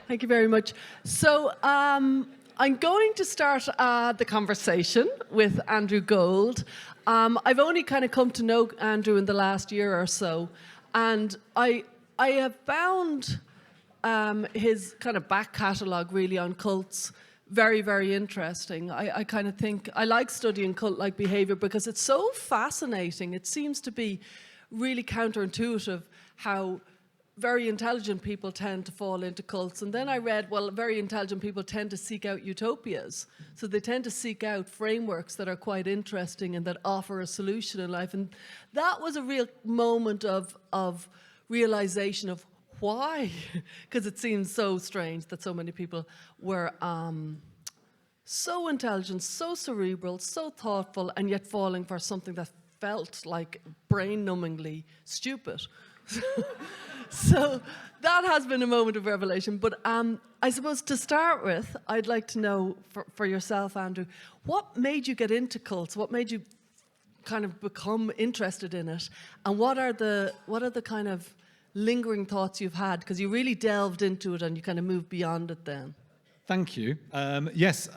Thank you very much. So I'm going to start the conversation with Andrew Gold. I've only kind of come to know Andrew in the last year or so, and I have found his kind of back catalogue really on cults very, very interesting. I kind of think I like studying cult-like behaviour because it's so fascinating. It seems to be really counterintuitive how very intelligent people tend to fall into cults. And then I read, well, very intelligent people tend to seek out utopias. So they tend to seek out frameworks that are quite interesting and that offer a solution in life. And that was a real moment of realization of why? Because it seems so strange that so many people were so intelligent, so cerebral, so thoughtful, and yet falling for something that felt like brain-numbingly stupid. So that has been a moment of revelation. But I suppose to start with, I'd like to know for yourself, Andrew, what made you get into cults? What made you kind of become interested in it? And what are the kind of lingering thoughts you've had? Because you really delved into it and you kind of moved beyond it then. Thank you. Yes.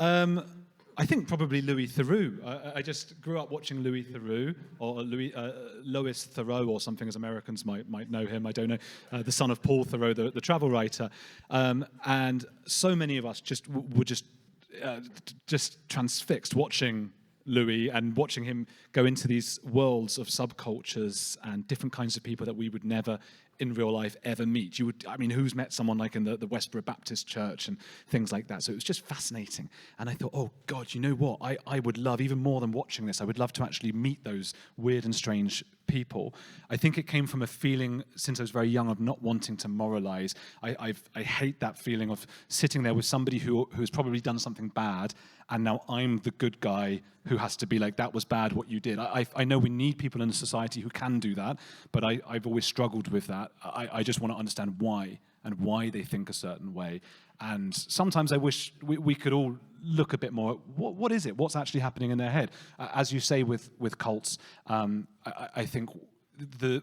I think probably Louis Theroux. I just grew up watching Louis Theroux, or Lois Theroux, or something as Americans might know him. I don't know. The son of Paul Theroux, the travel writer. And so many of us were just transfixed watching Louis and watching him go into these worlds of subcultures and different kinds of people that we would never in real life ever meet. Who's met someone like in the Westboro Baptist Church and things like that? So it was just fascinating. And I thought, oh God, you know what? I would love, even more than watching this, I would love to actually meet those weird and strange people. I think it came from a feeling since I was very young of not wanting to moralize. I hate that feeling of sitting there with somebody who's probably done something bad, and now I'm the good guy who has to be like, that was bad what you did. I know we need people in a society who can do that, but I've always struggled with that. I just want to understand why and why they think a certain way. And sometimes I wish we could all look a bit more at what is it? What's actually happening in their head? As you say with cults, I think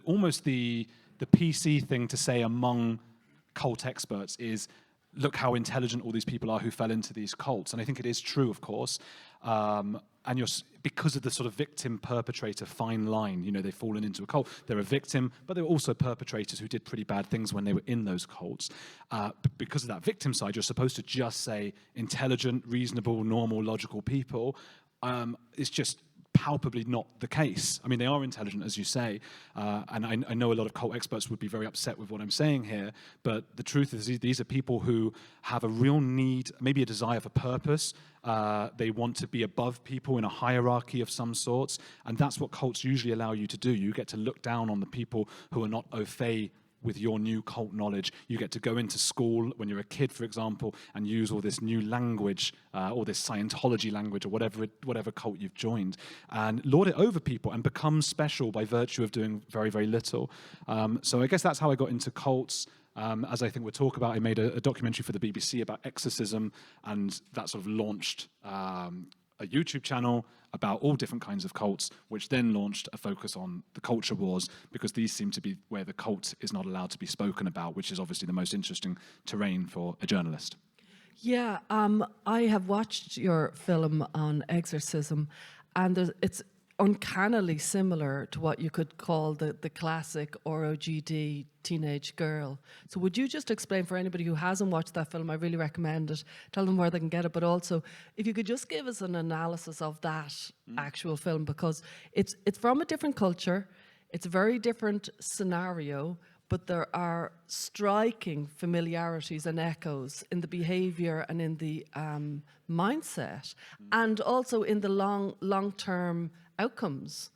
almost the PC thing to say among cult experts is, look how intelligent all these people are who fell into these cults. And I think it is true, of course. And because of the sort of victim-perpetrator fine line, they've fallen into a cult. They're a victim, but they're also perpetrators who did pretty bad things when they were in those cults. But because of that victim side, you're supposed to just say intelligent, reasonable, normal, logical people. It's just palpably not the case. I mean, they are intelligent, as you say, and I know a lot of cult experts would be very upset with what I'm saying here, but the truth is these are people who have a real need, maybe a desire for purpose. They want to be above people in a hierarchy of some sorts, and that's what cults usually allow you to do. You get to look down on the people who are not au fait with your new cult knowledge. You get to go into school when you're a kid, for example, and use all this new language, or this Scientology language, or whatever cult you've joined, and lord it over people and become special by virtue of doing very, very little. So I guess that's how I got into cults. As I think we'll talk about, I made a documentary for the BBC about Exorcism, and that sort of launched a YouTube channel about all different kinds of cults, which then launched a focus on the culture wars, because these seem to be where the cult is not allowed to be spoken about, which is obviously the most interesting terrain for a journalist. Yeah, I have watched your film on exorcism, and it's uncannily similar to what you could call the classic ROGD teenage girl. So would you just explain for anybody who hasn't watched that film? I really recommend it. Tell them where they can get it, but also if you could just give us an analysis of that actual film, because it's from a different culture, it's a very different scenario, but there are striking familiarities and echoes in the behavior and in the mindset, and also in the long-term outcomes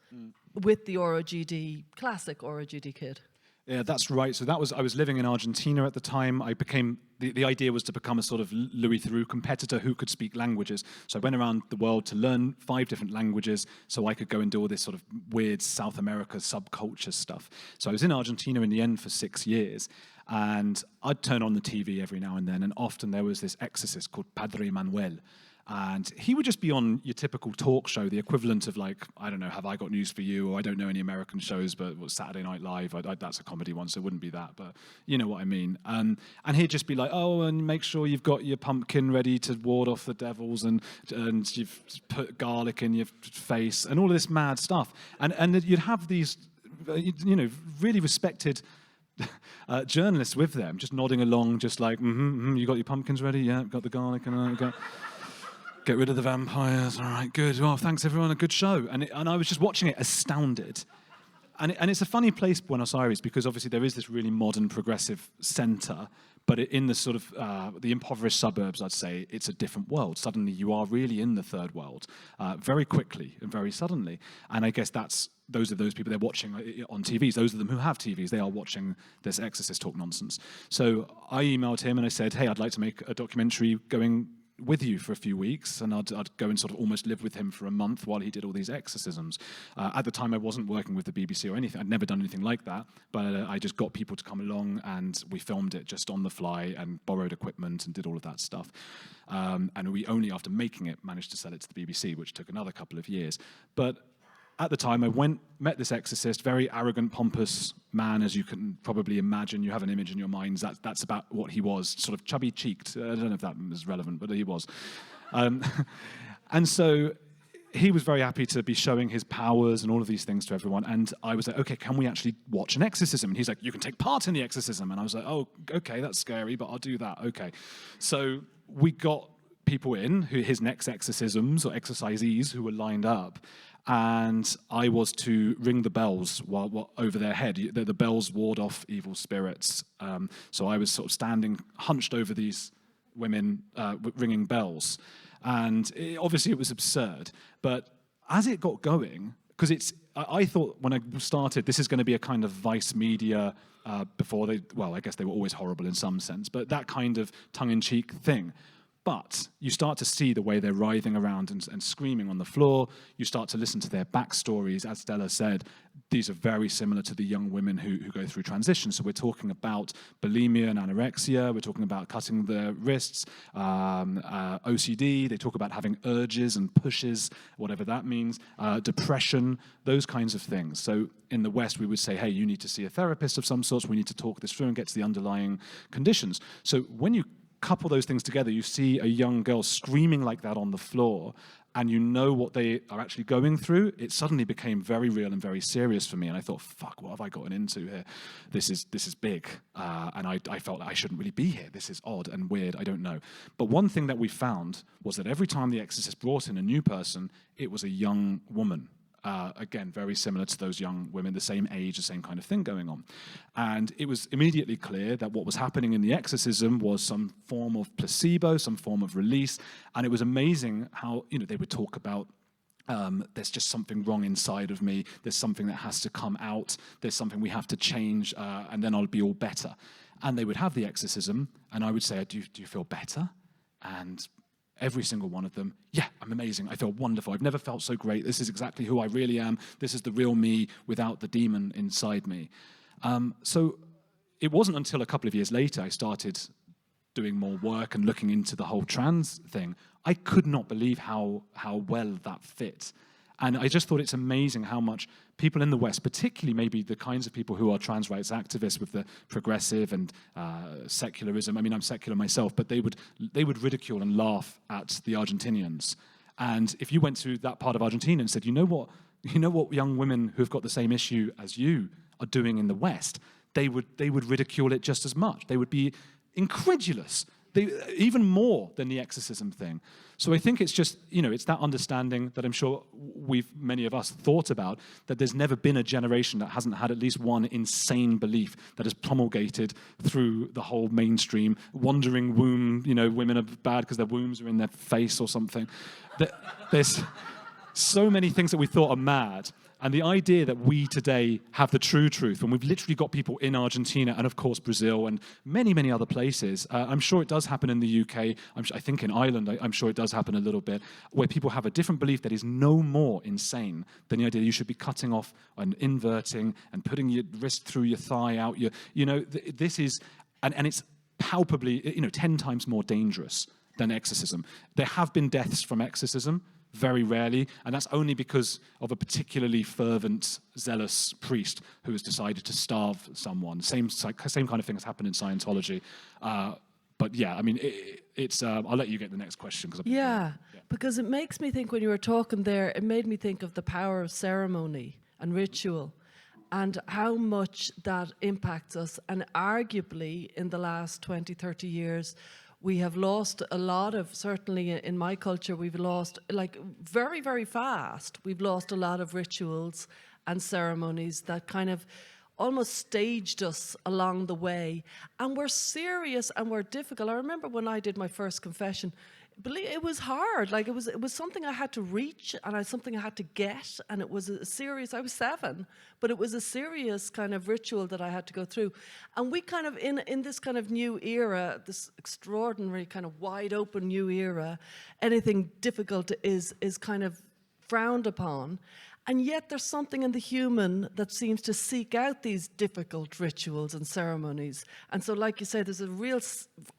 with the classic ROGD kid. Yeah, that's right. So I was living in Argentina at the time. The idea was to become a sort of Louis Theroux competitor who could speak languages. So I went around the world to learn 5 different languages so I could go and do all this sort of weird South America subculture stuff. So I was in Argentina in the end for 6 years, and I'd turn on the TV every now and then, and often there was this exorcist called Padre Manuel. And he would just be on your typical talk show, the equivalent of like, I don't know, Have I Got News for You? Or I don't know any American shows, but Saturday Night Live, that's a comedy one, so it wouldn't be that, but you know what I mean. And he'd just be like, oh, and make sure you've got your pumpkin ready to ward off the devils, and you've put garlic in your face, and all of this mad stuff. And you'd have these, really respected journalists with them, just nodding along, just like, you got your pumpkins ready? Yeah, got the garlic, and got... Get rid of the vampires. All right, good. Well, thanks everyone. A good show. And I was just watching it, astounded. And it's a funny place, Buenos Aires, because obviously there is this really modern, progressive centre, but in the sort of the impoverished suburbs, I'd say it's a different world. Suddenly, you are really in the third world, very quickly and very suddenly. And I guess those are those people they're watching on TVs. Those of them who have TVs, they are watching this Exorcist talk nonsense. So I emailed him and I said, hey, I'd like to make a documentary going with you for a few weeks, and I'd go and sort of almost live with him for a month while he did all these exorcisms. At the time, I wasn't working with the BBC or anything. I'd never done anything like that, but I just got people to come along, and we filmed it just on the fly and borrowed equipment and did all of that stuff. And we only, after making it, managed to sell it to the BBC, which took another couple of years. But at the time, I met this exorcist, very arrogant, pompous man, as you can probably imagine. You have an image in your minds. That's about what he was, sort of chubby-cheeked. I don't know if that was relevant, but he was. And so he was very happy to be showing his powers and all of these things to everyone. And I was like, okay, can we actually watch an exorcism? And he's like, you can take part in the exorcism. And I was like, oh, okay, that's scary, but I'll do that. Okay. So we got people in, his next exorcisms or exorcisees who were lined up. And I was to ring the bells while over their head. The bells ward off evil spirits. So I was sort of standing hunched over these women ringing bells. And obviously it was absurd. But as it got going, because I thought when I started, this is going to be a kind of Vice Media before I guess they were always horrible in some sense, but that kind of tongue-in-cheek thing. But you start to see the way they're writhing around and screaming on the floor. You start to listen to their backstories. As Stella said, these are very similar to the young women who go through transition. So we're talking about bulimia and anorexia. We're talking about cutting their wrists, OCD. They talk about having urges and pushes, whatever that means, depression, those kinds of things. So in the West, we would say, hey, you need to see a therapist of some sort. We need to talk this through and get to the underlying conditions. So when you couple those things together, you see a young girl screaming like that on the floor, and you know what they are actually going through. It suddenly became very real and very serious for me, and I thought, fuck, what have I gotten into here? This is big, and I felt I shouldn't really be here. This is odd and weird, I don't know. But one thing that we found was that every time the Exorcist brought in a new person, it was a young woman. Again, very similar to those young women, the same age, the same kind of thing going on. And it was immediately clear that what was happening in the exorcism was some form of placebo, some form of release. And it was amazing how, they would talk about there's just something wrong inside of me. There's something that has to come out. There's something we have to change, and then I'll be all better. And they would have the exorcism, and I would say, do you feel better? And every single one of them, yeah, I'm amazing. I feel wonderful. I've never felt so great. This is exactly who I really am. This is the real me without the demon inside me. So it wasn't until a couple of years later I started doing more work and looking into the whole trans thing. I could not believe how well that fit. And I just thought it's amazing how much people in the West, particularly maybe the kinds of people who are trans rights activists with the progressive and secularism. I mean, I'm secular myself, but they would ridicule and laugh at the Argentinians. And if you went to that part of Argentina and said, you know what young women who've got the same issue as you are doing in the West, they would ridicule it just as much. They would be incredulous. Even more than the exorcism thing. So I think it's just, it's that understanding that I'm sure many of us thought about, that there's never been a generation that hasn't had at least one insane belief that has promulgated through the whole mainstream, wandering womb, women are bad because their wombs are in their face or something. There's so many things that we thought are mad. And the idea that we today have the true truth, and we've literally got people in Argentina and, of course, Brazil and many, many other places. I'm sure it does happen in the UK. I think in Ireland, I'm sure it does happen a little bit, where people have a different belief that is no more insane than the idea you should be cutting off and inverting and putting your wrist through your thigh out. This is, and it's palpably, 10 times more dangerous than exorcism. There have been deaths from exorcism, very rarely, and that's only because of a particularly fervent, zealous priest who has decided to starve someone. Same kind of thing has happened in Scientology. But yeah, I mean, it's. I'll let you get the next question. Because it makes me think, when you were talking there, it made me think of the power of ceremony and ritual and how much that impacts us. And arguably, in the last 20, 30 years, we have lost a lot of, certainly in my culture, we've lost, like, very, very fast, we've lost a lot of rituals and ceremonies that kind of almost staged us along the way. And we're serious and we're difficult. I remember when I did my first confession, it was hard. Like, it was something I had to reach, and something I had to get, and it was a serious, I was 7, but it was a serious kind of ritual that I had to go through. And we kind of, in this kind of new era, this extraordinary kind of wide open new era, anything difficult is kind of frowned upon. And yet there's something in the human that seems to seek out these difficult rituals and ceremonies. And so, like you say,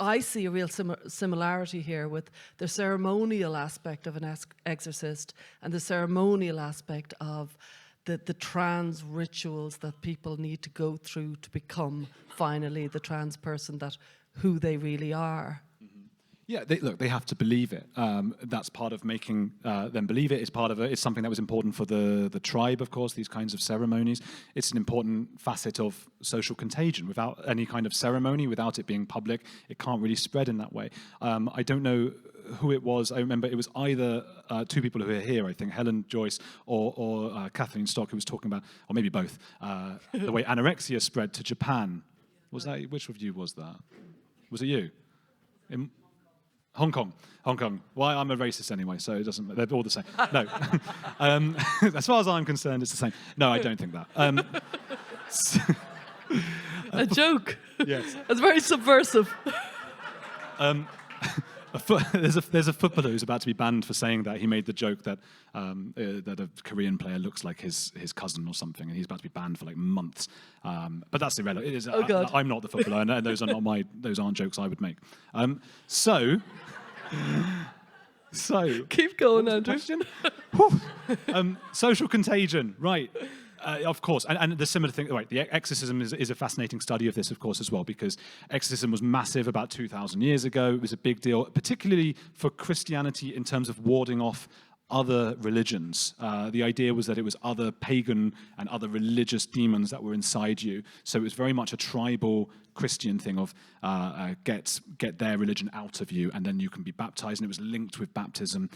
I see a real similarity here with the ceremonial aspect of an exorcist and the ceremonial aspect of the trans rituals that people need to go through to become finally the trans person who they really are. Yeah, they have to believe it. That's part of making them believe it. It's something that was important for the tribe, of course, these kinds of ceremonies. It's an important facet of social contagion. Without any kind of ceremony, without it being public, it can't really spread in that way. I don't know who it was. I remember it was either two people who are here, I think, Helen Joyce or Kathleen Stock, who was talking about, or maybe both, the way anorexia spread to Japan. Was that, which of you was that? Was it you? Hong Kong. Well, I'm a racist anyway, so it doesn't. They're all the same. No, as far as I'm concerned, it's the same. No, I don't think that. A joke. Yes, it's very subversive. There's a footballer who's about to be banned for saying that. He made the joke that that a Korean player looks like his cousin or something, and he's about to be banned for like months. But that's irrelevant. It is, oh God. I'm not the footballer, and those aren't jokes I would make. So keep going, Andrew. Social contagion, right? Of course, and the similar thing, right? The exorcism is a fascinating study of this, of course, as well, because exorcism was massive about 2,000 years ago. It was a big deal, particularly for Christianity in terms of warding off other religions. The idea was that it was other pagan and other religious demons that were inside you. So it was very much a tribal Christian thing of get their religion out of you, and then you can be baptized. And it was linked with baptism.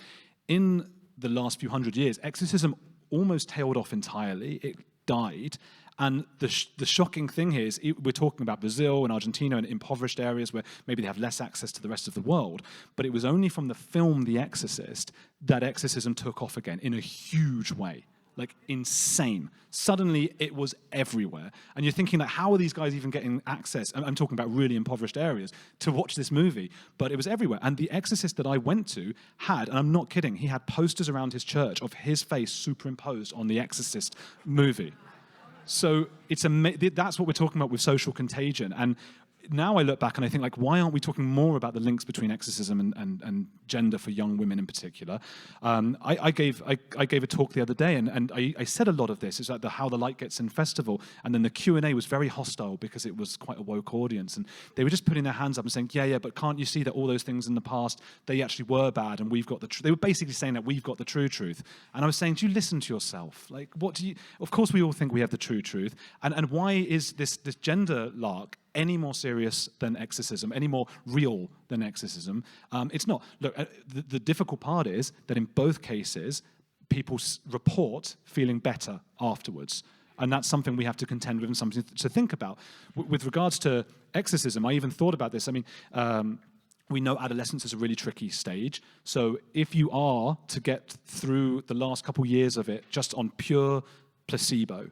In the last few hundred years, exorcism almost tailed off entirely. It died. And the shocking thing here is we're talking about Brazil and Argentina and impoverished areas where maybe they have less access to the rest of the world. But it was only from the film The Exorcist that exorcism took off again in a huge way. Like, insane. Suddenly, it was everywhere. And you're thinking, like, how are these guys even getting access? I'm talking about really impoverished areas to watch this movie. But it was everywhere. And the exorcist that I went to had, and I'm not kidding, he had posters around his church of his face superimposed on the Exorcist movie. So that's what we're talking about with social contagion. And now I look back and I think, like, why aren't we talking more about the links between exorcism and gender for young women in particular? I gave a talk the other day, and I said a lot of this. It's like How the Light Gets In festival, and then the Q&A was very hostile because it was quite a woke audience, and they were just putting their hands up and saying, yeah, but can't you see that all those things in the past, they actually were bad, and we've got the truth. They were basically saying that we've got the true truth. And I was saying, do you listen to yourself? Like, of course we all think we have the true truth, and why is this gender lark any more serious than exorcism, any more real than exorcism? It's not. Look, the difficult part is that in both cases, people report feeling better afterwards. And that's something we have to contend with and something to think about. With regards to exorcism, I even thought about this. I mean, we know adolescence is a really tricky stage. So if you are to get through the last couple years of it just on pure placebo,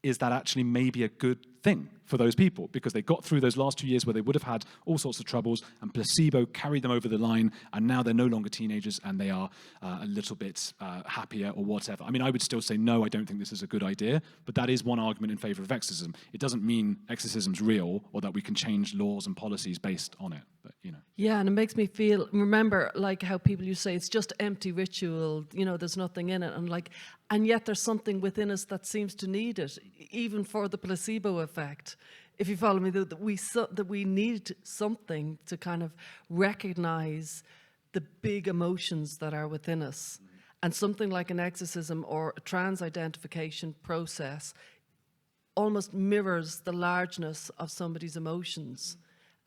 is that actually maybe a good thing for those people? Because they got through those last 2 years where they would have had all sorts of troubles, and placebo carried them over the line, and now they're no longer teenagers, and they are a little bit happier or whatever. I mean, I would still say, no, I don't think this is a good idea, but that is one argument in favor of exorcism. It doesn't mean exorcism's real or that we can change laws and policies based on it, but, you know. Yeah, and it makes me feel, remember, like how people you say it's just empty ritual, there's nothing in it. And yet there's something within us that seems to need it, even for the placebo effect. If you follow me, that we need something to kind of recognize the big emotions that are within us. And something like an exorcism or a trans identification process almost mirrors the largeness of somebody's emotions.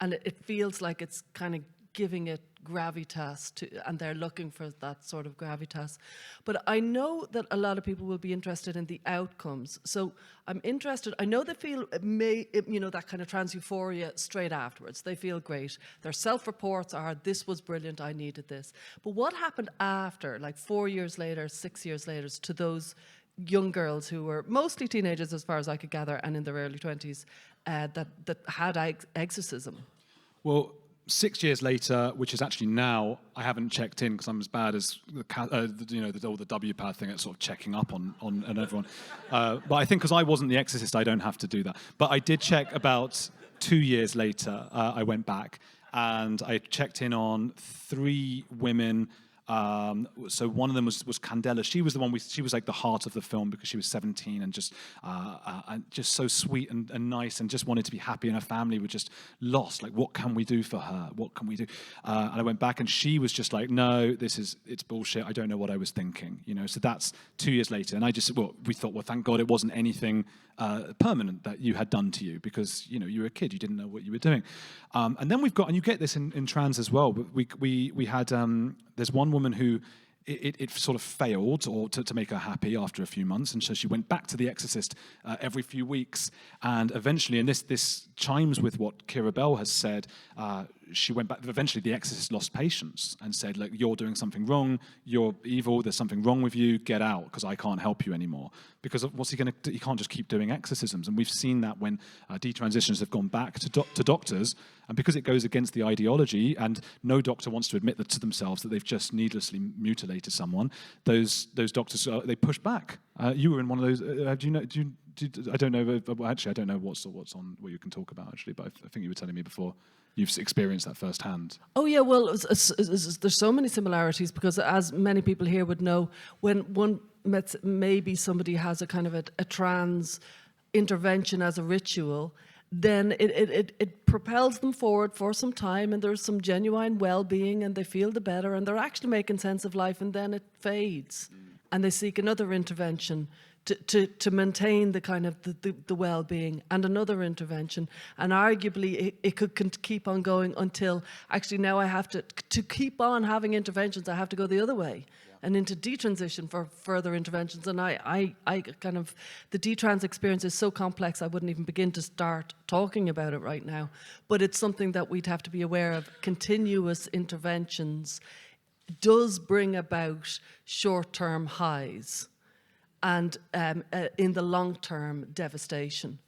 And it feels like it's kind of giving it gravitas and they're looking for that sort of gravitas. But I know that a lot of people will be interested in the outcomes. So I'm interested, I know they feel that kind of trans euphoria straight afterwards. They feel great. Their self-reports are, this was brilliant, I needed this. But what happened after, like 4 years later, 6 years later, to those young girls who were mostly teenagers as far as I could gather and in their early 20s that had exorcism? Well, 6 years later, which is actually now, I haven't checked in because I'm as bad as all the WPAD thing at sort of checking up on everyone. But I think because I wasn't the exorcist, I don't have to do that. But I did check about 2 years later. I went back and I checked in on 3 women. So one of them was Candela. She was the one. She was like the heart of the film because she was 17 and just so sweet and nice and just wanted to be happy. And her family were just lost. Like, what can we do for her? What can we do? And I went back, and she was just like, "No, it's bullshit. I don't know what I was thinking." So that's 2 years later, and we thought, well, thank God it wasn't anything permanent that you had done to you because you were a kid, you didn't know what you were doing. And then and you get this in trans as well. We had there's one woman who it sort of failed or to make her happy after a few months, and so she went back to the exorcist every few weeks, and eventually, and this chimes with what Kira Bell has said, she went back. Eventually the exorcist lost patience and said, look, you're doing something wrong, you're evil, there's something wrong with you, get out because I can't help you anymore. Because what's he going to do? He can't just keep doing exorcisms. And we've seen that when detransitioners have gone back to doctors, and because it goes against the ideology and no doctor wants to admit that to themselves that they've just needlessly mutilated someone, those doctors, they push back. You were in one of those, I don't know, actually I don't know what's on what you can talk about actually, but I think you were telling me before you've experienced that firsthand. Oh yeah, well, there's so many similarities because as many people here would know, when maybe somebody has a kind of a trans intervention as a ritual, then it propels them forward for some time and there's some genuine well-being and they feel the better and they're actually making sense of life, and then it fades and they seek another intervention to maintain the kind of the well-being, and another intervention, and arguably it could keep on going until actually now I have to keep on having interventions, I have to go the other way and into detransition for further interventions. And I kind of, the detrans experience is so complex I wouldn't even begin to start talking about it right now, but it's something that we'd have to be aware of. Continuous interventions does bring about short-term highs and in the long-term devastation.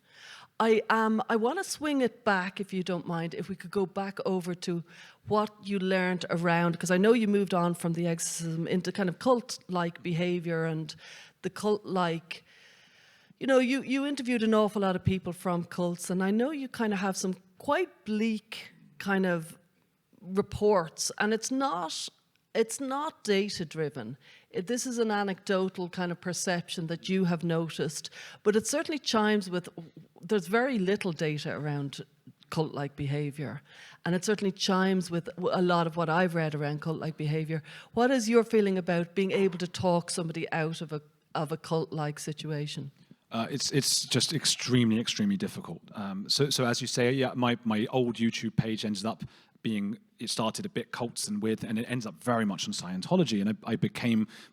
I want to swing it back, if you don't mind, if we could go back over to what you learned around, because I know you moved on from the exorcism into kind of cult-like behavior and the cult-like, you interviewed an awful lot of people from cults, and I know you kind of have some quite bleak kind of reports, and it's not data-driven. This is an anecdotal kind of perception that you have noticed, but it certainly chimes with, there's very little data around cult-like behavior, and it certainly chimes with a lot of what I've read around cult-like behavior. What is your feeling about being able to talk somebody out of a cult-like situation? It's just extremely, extremely difficult. So as you say, yeah, my old YouTube page ended up being, it started a bit cults and weird, and it ends up very much on Scientology. And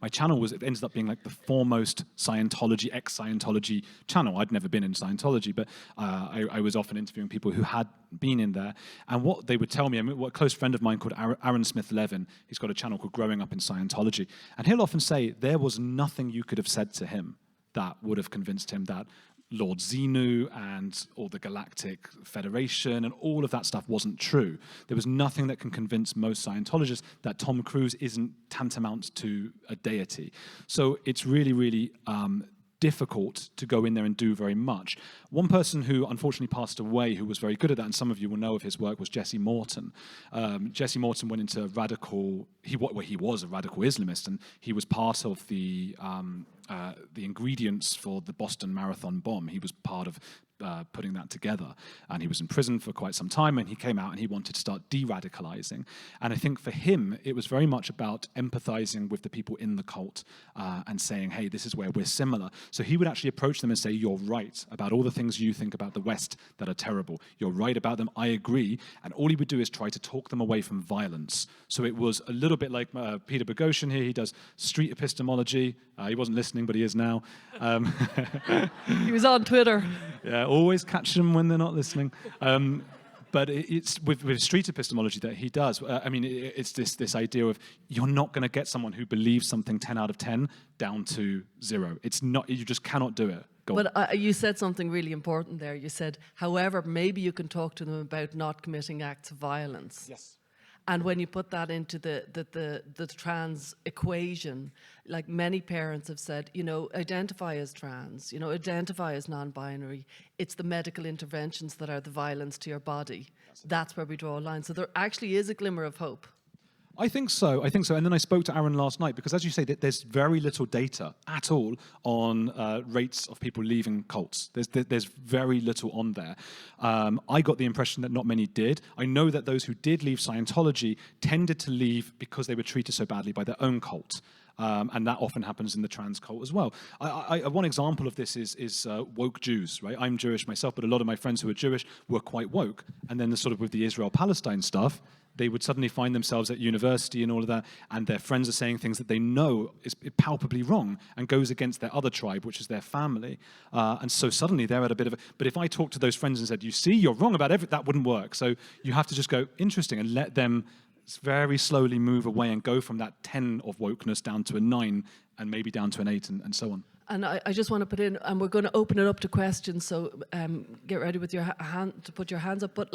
my channel it ended up being like the foremost ex-Scientology channel. I'd never been in Scientology, but I was often interviewing people who had been in there. And what they would tell me, what a close friend of mine called Aaron Smith-Levin, he's got a channel called Growing Up in Scientology. And he'll often say there was nothing you could have said to him that would have convinced him that Lord Xenu or the Galactic Federation and all of that stuff wasn't true. There was nothing that can convince most Scientologists that Tom Cruise isn't tantamount to a deity. So it's really, really difficult to go in there and do very much. One person who unfortunately passed away, who was very good at that, and some of you will know of his work, was Jesse Morton. Jesse Morton went into he was a radical Islamist, and he was part of the ingredients for the Boston Marathon bomb. He was part of putting that together, and he was in prison for quite some time, and he came out and he wanted to start de-radicalizing. And I think for him it was very much about empathizing with the people in the cult and saying, hey, this is where we're similar. So he would actually approach them and say, you're right about all the things you think about the West that are terrible. You're right about them, I agree. And all he would do is try to talk them away from violence. So it was a little bit like Peter Boghossian here. He does street epistemology. He wasn't listening, but he is now. He was on Twitter. Yeah, always catch them when they're not listening. But it's with street epistemology that he does. It's this idea of you're not going to get someone who believes something 10 out of 10 down to 0. It's not. You just cannot do it. But you said something really important there. You said, however, maybe you can talk to them about not committing acts of violence. Yes. And when you put that into the trans equation, like many parents have said, identify as trans, identify as non-binary. It's the medical interventions that are the violence to your body. That's where we draw a line. So there actually is a glimmer of hope. I think so. And then I spoke to Aaron last night because, as you say, there's very little data at all on rates of people leaving cults. There's very little on there. I got the impression that not many did. I know that those who did leave Scientology tended to leave because they were treated so badly by their own cult. And that often happens in the trans cult as well. One example of this is woke Jews, right? I'm Jewish myself, but a lot of my friends who are Jewish were quite woke. And then with the Israel-Palestine stuff, they would suddenly find themselves at university and all of that, and their friends are saying things that they know is palpably wrong and goes against their other tribe, which is their family. And so suddenly they're at a bit of a... But if I talked to those friends and said, you see, you're wrong about everything, that wouldn't work. So you have to just go, interesting, and let them very slowly move away and go from that 10 of wokeness down to a 9 and maybe down to an 8 and so on. And I just want to put in, and we're going to open it up to questions, so get ready with your hand to put your hands up. But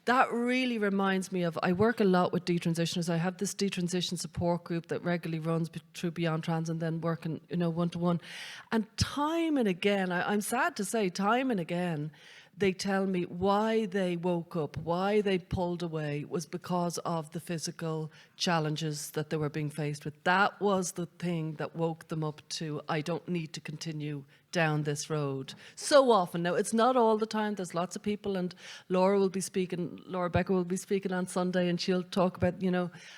that really reminds me of, I work a lot with detransitioners. I have this detransition support group that regularly runs through Beyond Trans and then working, one-to-one. And time and again, I'm sad to say, time and again, they tell me why they woke up, why they pulled away was because of the physical challenges that they were being faced with. That was the thing that woke them up to, I don't need to continue down this road. So often, now it's not all the time, there's lots of people, and Laura Becker will be speaking on Sunday, and she'll talk about,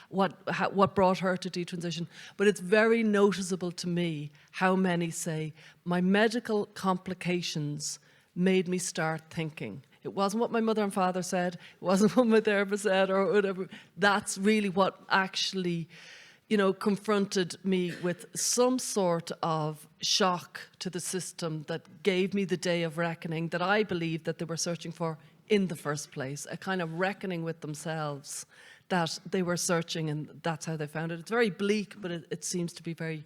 what brought her to detransition. But it's very noticeable to me how many say, my medical complications made me start thinking. It wasn't what my mother and father said, it wasn't what my therapist said or whatever. That's really what actually, confronted me with some sort of shock to the system that gave me the day of reckoning that I believe that they were searching for in the first place, a kind of reckoning with themselves that they were searching, and that's how they found it. It's very bleak, but it seems to be very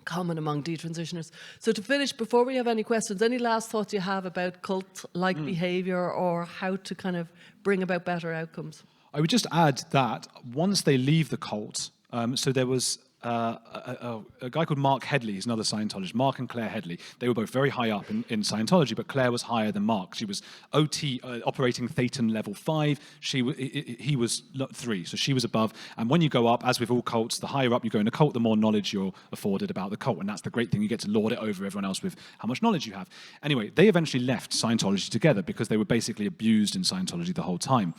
common among detransitioners. So to finish, before we have any questions, any last thoughts you have about cult-like behaviour or how to kind of bring about better outcomes? I would just add that once they leave the cult, so there was a guy called Mark Headley, he's another Scientologist, Mark and Claire Headley. They were both very high up in Scientology, but Claire was higher than Mark. She was OT, operating Thetan level 5. He was 3, so she was above. And when you go up, as with all cults, the higher up you go in the cult, the more knowledge you're afforded about the cult. And that's the great thing. You get to lord it over everyone else with how much knowledge you have. Anyway, they eventually left Scientology together because they were basically abused in Scientology the whole time.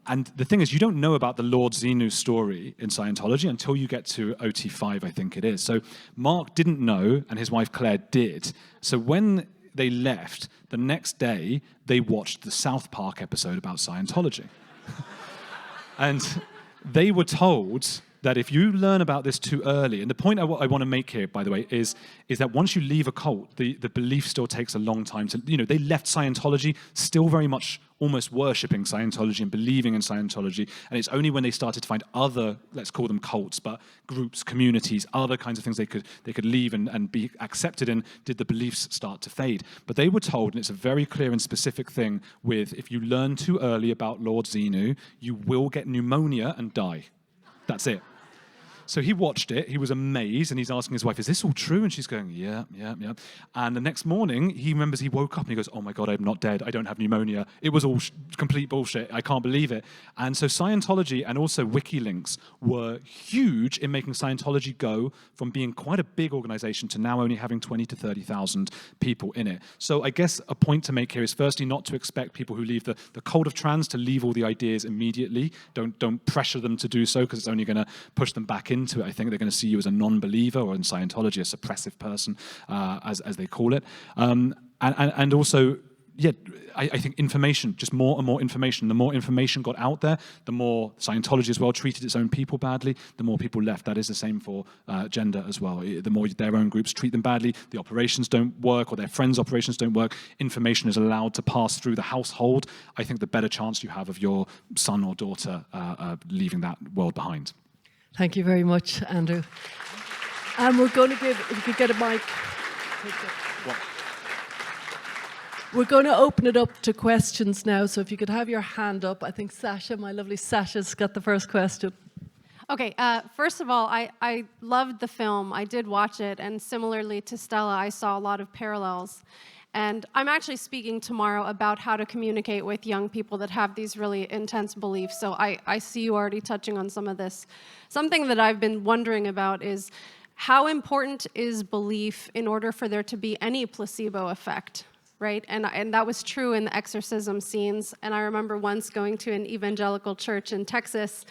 And the thing is, you don't know about the Lord Xenu story in Scientology until you get to OT5, I think it is. So Mark didn't know, and his wife Claire did. So when they left, the next day, they watched the South Park episode about Scientology. And they were told that if you learn about this too early, and the point I want to make here, by the way, is that once you leave a cult, the belief still takes a long time to, they left Scientology still very much almost worshipping Scientology and believing in Scientology, and it's only when they started to find other, let's call them cults, but groups, communities, other kinds of things they could leave and be accepted in, did the beliefs start to fade. But they were told, and it's a very clear and specific thing with, if you learn too early about Lord Xenu, you will get pneumonia and die. That's it. So he watched it, he was amazed, and he's asking his wife, is this all true? And she's going, yeah. And the next morning, he remembers he woke up and he goes, oh my God, I'm not dead, I don't have pneumonia. It was all complete bullshit, I can't believe it. And so Scientology and also WikiLinks were huge in making Scientology go from being quite a big organization to now only having 20 to 30,000 people in it. So I guess a point to make here is firstly not to expect people who leave the cult of trans to leave all the ideas immediately. Don't pressure them to do so, because it's only going to push them back into it. I think they're going to see you as a non-believer, or in Scientology, a suppressive person, as they call it. And also, yeah, I think information, just more and more information. The more information got out there, the more Scientology as well treated its own people badly, the more people left. That is the same for gender as well. The more their own groups treat them badly, the operations don't work, or their friends' operations don't work, information is allowed to pass through the household, I think the better chance you have of your son or daughter leaving that world behind. Thank you very much, Andrew. And we're going to give, if you could get a mic. What? We're going to open it up to questions now, so if you could have your hand up. I think Sasha, my lovely Sasha's got the first question. Okay, first of all, I loved the film. I did watch it, and similarly to Stella, I saw a lot of parallels. And I'm actually speaking tomorrow about how to communicate with young people that have these really intense beliefs, so I see you already touching on some of this. Something that I've been wondering about is, how important is belief in order for there to be any placebo effect? Right, and that was true in the exorcism scenes. And I remember once going to an evangelical church in Texas,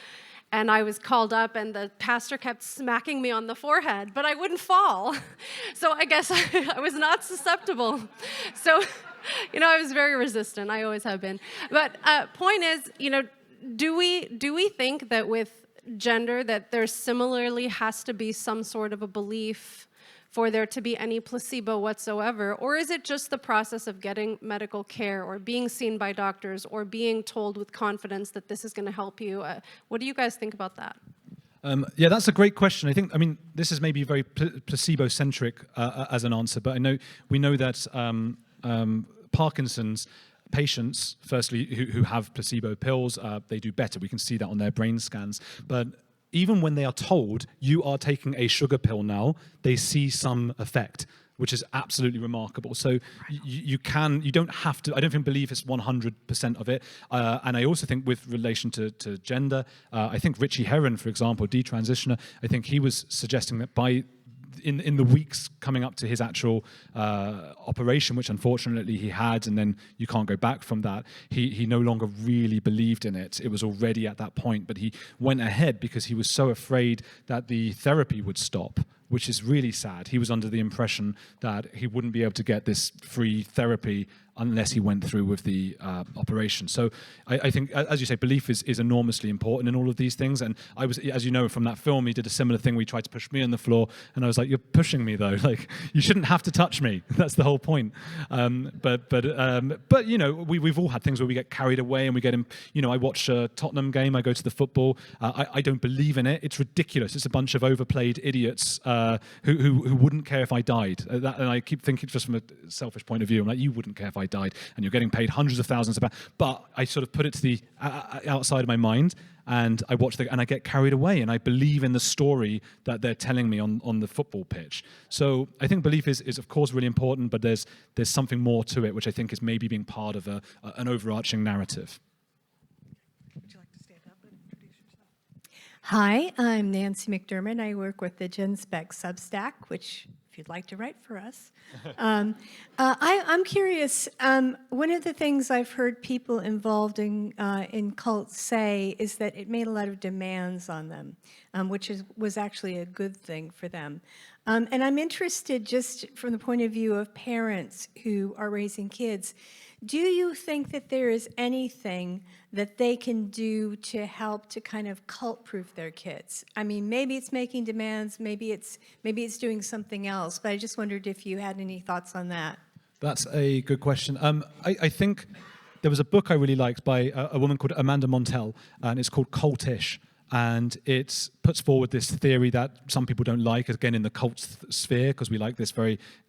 and I was called up, and the pastor kept smacking me on the forehead, but I wouldn't fall. So I guess I was not susceptible. So, I was very resistant. I always have been. But point is, do we think that with gender that there similarly has to be some sort of a belief for there to be any placebo whatsoever? Or is it just the process of getting medical care, or being seen by doctors, or being told with confidence that this is going to help you? What do you guys think about that? Yeah, that's a great question. I mean, this is maybe very placebo-centric as an answer, but we know that Parkinson's patients, firstly, who have placebo pills, they do better. We can see that on their brain scans. But even when they are told, you are taking a sugar pill now, they see some effect, which is absolutely remarkable. So you don't have to, I don't think belief is 100% of it. And I also think with relation to gender, I think Richie Herron, for example, detransitioner, I think he was suggesting that in the weeks coming up to his actual operation, which unfortunately he had, and then you can't go back from that, he no longer really believed in it. It was already at that point, but he went ahead because he was so afraid that the therapy would stop, which is really sad. He was under the impression that he wouldn't be able to get this free therapy unless he went through with the operation. So I think, as you say, belief is enormously important in all of these things. And I was, as you know from that film, he did a similar thing. We tried to push me on the floor, and I was like, "You're pushing me, though. Like, you shouldn't have to touch me." That's the whole point. But we've all had things where we get carried away and we get in. I watch a Tottenham game. I go to the football. I don't believe in it. It's ridiculous. It's a bunch of overplayed idiots who wouldn't care if I died. And I keep thinking, just from a selfish point of view, I'm like, you wouldn't care if I died, and you're getting paid hundreds of thousands of pounds. But I sort of put it to the outside of my mind, and I watch and I get carried away, and I believe in the story that they're telling me on the football pitch. So I think belief is of course really important, but there's something more to it, which I think is maybe being part of an overarching narrative. Would you like to stand up and introduce yourself? Hi, I'm Nancy McDermott. I work with the Genspect Substack, which, if you'd like to write for us. I'm curious, one of the things I've heard people involved in cults say is that it made a lot of demands on them, which was actually a good thing for them. And I'm interested, just from the point of view of parents who are raising kids, do you think that there is anything that they can do to help to kind of cult-proof their kids? I mean, maybe it's making demands, maybe it's doing something else, but I just wondered if you had any thoughts on that. That's a good question. I think there was a book I really liked by a woman called Amanda Montell, and it's called Cultish. And it puts forward this theory that some people don't like, again, in the cult sphere, because we like this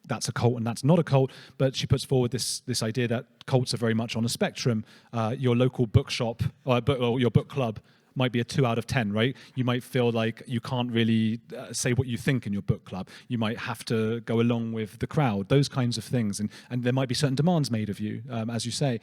that's a cult and that's not a cult. But she puts forward this idea that cults are very much on a spectrum. Your local bookshop or your book club might be a 2 out of 10, right? You might feel like you can't really say what you think in your book club. You might have to go along with the crowd, those kinds of things. And there might be certain demands made of you, as you say.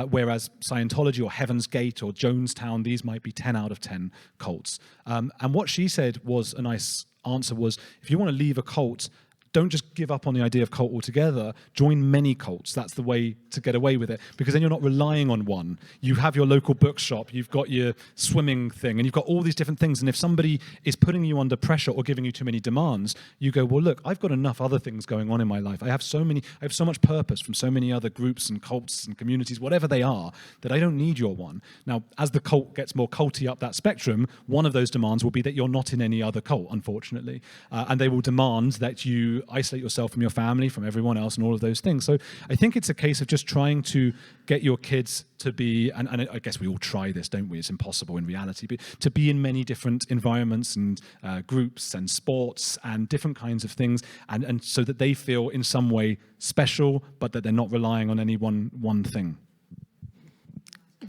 Whereas Scientology or Heaven's Gate or Jonestown, these might be 10 out of 10 cults. And what she said was a nice answer was, if you want to leave a cult, don't just give up on the idea of cult altogether. Join many cults. That's the way to get away with it, because then you're not relying on one. You have your local bookshop, you've got your swimming thing, and you've got all these different things. And if somebody is putting you under pressure or giving you too many demands, you go, well, look, I've got enough other things going on in my life. I have so much purpose from so many other groups and cults and communities, whatever they are, that I don't need your one. Now, as the cult gets more culty up that spectrum, one of those demands will be that you're not in any other cult, unfortunately. And they will demand that you isolate yourself from your family, from everyone else, and all of those things. So I think it's a case of just trying to get your kids to be, and I guess we all try this, don't we? It's impossible in reality, but to be in many different environments and groups and sports and different kinds of things, and so that they feel in some way special, but that they're not relying on any one thing.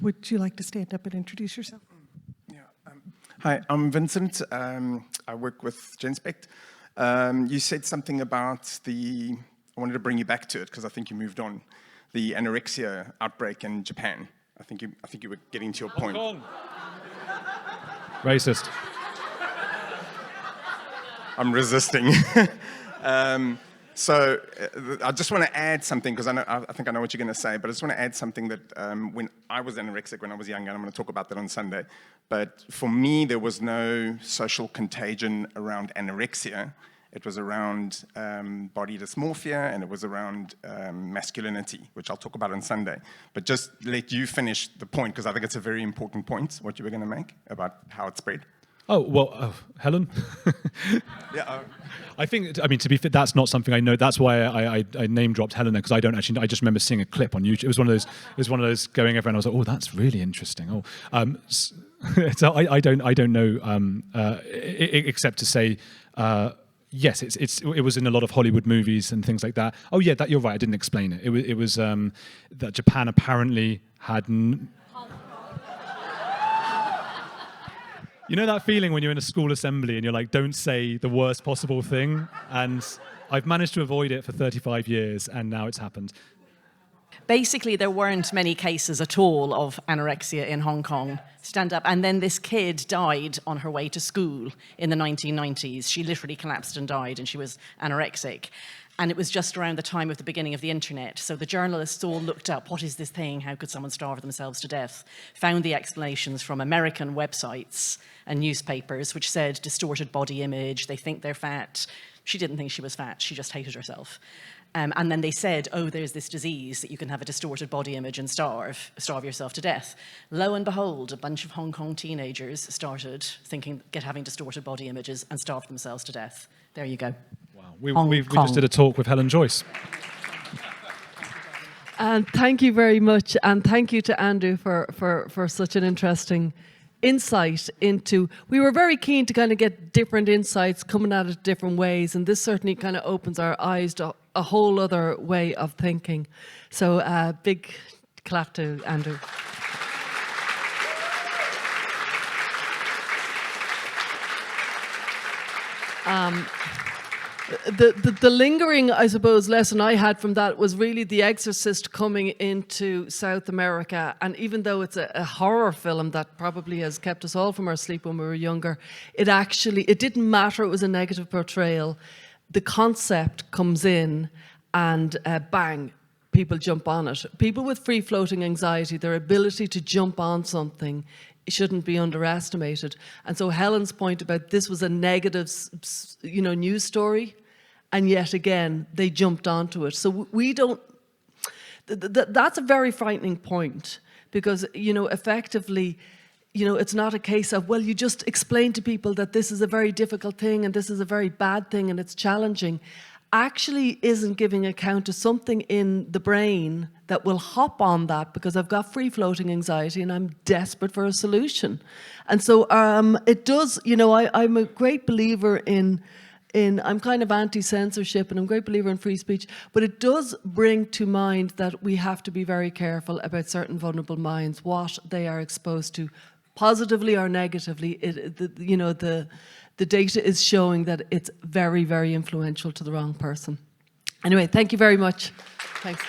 Would you like to stand up and introduce yourself? Yeah. Hi, I'm Vincent. I work with Genspect. You said something about I wanted to bring you back to it because I think you moved on. The anorexia outbreak in Japan. I think you were getting to your point. Racist. I'm resisting. So I just want to add something, because I think I know what you're going to say, but I just want to add something that when I was anorexic when I was younger, and I'm going to talk about that on Sunday, but for me, there was no social contagion around anorexia. It was around body dysmorphia, and it was around masculinity, which I'll talk about on Sunday. But just let you finish the point, because I think it's a very important point, what you were going to make about how it spread. Oh, well, Helen? Yeah. I mean, to be fair, that's not something I know. That's why I name dropped Helena, because I just remember seeing a clip on YouTube. It was one of those going everywhere, and I was like, oh, that's really interesting. So I don't know, except to say, yes, it was in a lot of Hollywood movies and things like that. Oh yeah, you're right. I didn't explain it. It was that Japan apparently had. You know that feeling when you're in a school assembly and you're like, don't say the worst possible thing? And I've managed to avoid it for 35 years, and now it's happened. Basically, there weren't many cases at all of anorexia in Hong Kong. Stand up. And then this kid died on her way to school in the 1990s. She literally collapsed and died, and she was anorexic. And it was just around the time of the beginning of the internet. So the journalists all looked up, what is this thing? How could someone starve themselves to death? Found the explanations from American websites and newspapers, which said distorted body image, they think they're fat. She didn't think she was fat, she just hated herself. And then they said, oh, there's this disease that you can have a distorted body image and starve yourself to death. Lo and behold, a bunch of Hong Kong teenagers started having distorted body images and starved themselves to death. There you go. Wow, we just did a talk with Helen Joyce. And thank you very much, and thank you to Andrew for such an interesting insight into. We were very keen to kind of get different insights coming at it different ways, and this certainly kind of opens our eyes to a whole other way of thinking. So big clap to Andrew. The lingering, I suppose, lesson I had from that was really The Exorcist coming into South America. And even though it's a horror film that probably has kept us all from our sleep when we were younger, it didn't matter. It was a negative portrayal. The concept comes in and bang, people jump on it. People with free-floating anxiety, their ability to jump on something shouldn't be underestimated. And so Helen's point about this was a negative, news story, and yet again, they jumped onto it. So we don't, that's a very frightening point, because, effectively, it's not a case of, well, you just explain to people that this is a very difficult thing and this is a very bad thing and it's challenging. Actually isn't giving account to something in the brain that will hop on that, because I've got free-floating anxiety and I'm desperate for a solution. And so it does, I'm a great believer in I'm kind of anti-censorship and I'm a great believer in free speech, but it does bring to mind that we have to be very careful about certain vulnerable minds, what they are exposed to positively or negatively, the data is showing that it's very, very influential to the wrong person. Anyway, thank you very much. Thanks.